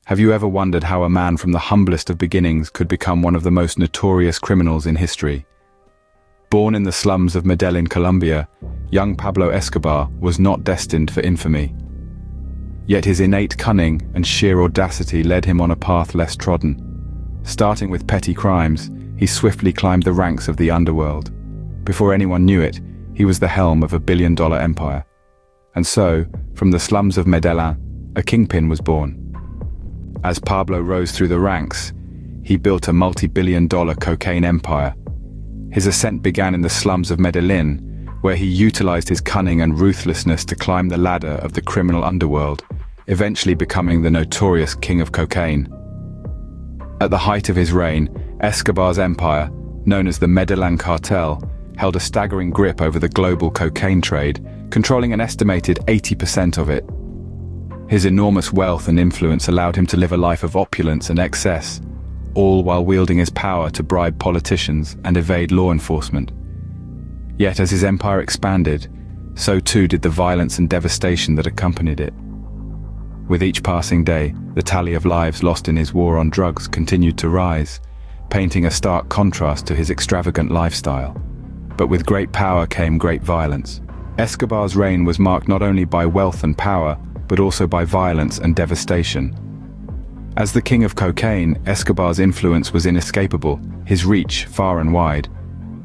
Have you ever wondered how a man from the humblest of beginnings could become one of the most notorious criminals in history? Born in the slums of Medellin, Colombia, young Pablo Escobar was not destined for infamy. Yet his innate cunning and sheer audacity led him on a path less trodden. Starting with petty crimes, he swiftly climbed the ranks of the underworld. Before anyone knew it, he was the helm of a billion-dollar empire. And so, from the slums of Medellin, a kingpin was born. As Pablo rose through the ranks, he built a multi-billion-dollar cocaine empire. His ascent began in the slums of Medellin, where he utilized his cunning and ruthlessness to climb the ladder of the criminal underworld, eventually becoming the notorious king of cocaine. At the height of his reign, Escobar's empire, known as the Medellin Cartel, held a staggering grip over the global cocaine trade, controlling an estimated 80% of it. His enormous wealth and influence allowed him to live a life of opulence and excess, all while wielding his power to bribe politicians and evade law enforcement. Yet as his empire expanded, so too did the violence and devastation that accompanied it. With each passing day, the tally of lives lost in his war on drugs continued to rise, painting a stark contrast to his extravagant lifestyle. But with great power came great violence. Escobar's reign was marked not only by wealth and power, but also by violence and devastation. As the king of cocaine, Escobar's influence was inescapable, his reach far and wide.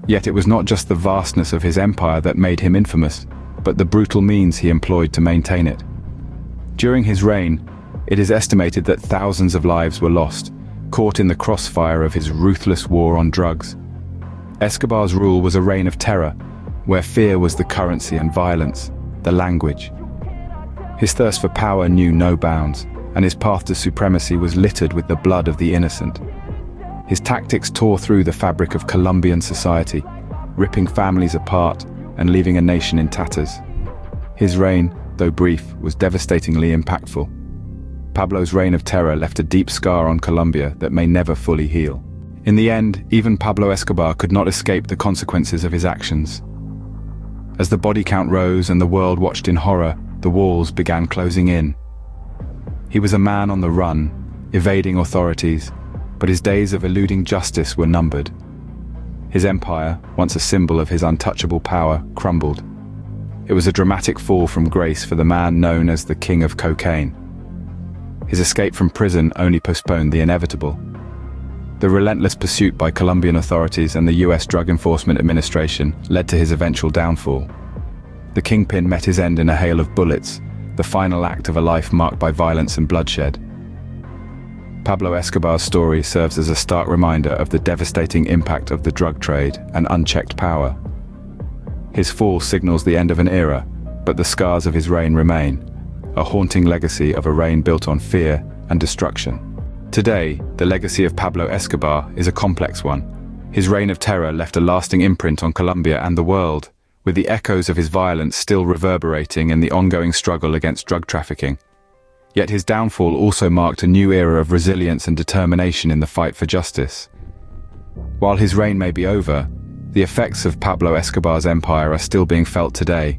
Yet it was not just the vastness of his empire that made him infamous, but the brutal means he employed to maintain it. During his reign, it is estimated that thousands of lives were lost, caught in the crossfire of his ruthless war on drugs. Escobar's rule was a reign of terror, where fear was the currency and violence, the language. His thirst for power knew no bounds, and his path to supremacy was littered with the blood of the innocent. His tactics tore through the fabric of Colombian society, ripping families apart and leaving a nation in tatters. His reign, though brief, was devastatingly impactful. Pablo's reign of terror left a deep scar on Colombia that may never fully heal. In the end, even Pablo Escobar could not escape the consequences of his actions. As the body count rose and the world watched in horror, the walls began closing in. He was a man on the run, evading authorities, but his days of eluding justice were numbered. His empire, once a symbol of his untouchable power, crumbled. It was a dramatic fall from grace for the man known as the King of Cocaine. His escape from prison only postponed the inevitable. The relentless pursuit by Colombian authorities and the US Drug Enforcement Administration led to his eventual downfall. The Kingpin met his end in a hail of bullets, the final act of a life marked by violence and bloodshed. Pablo Escobar's story serves as a stark reminder of the devastating impact of the drug trade and unchecked power. His fall signals the end of an era, but the scars of his reign remain, a haunting legacy of a reign built on fear and destruction. Today, the legacy of Pablo Escobar is a complex one. His reign of terror left a lasting imprint on Colombia and the world, with the echoes of his violence still reverberating in the ongoing struggle against drug trafficking. Yet his downfall also marked a new era of resilience and determination in the fight for justice. While his reign may be over, the effects of Pablo Escobar's empire are still being felt today.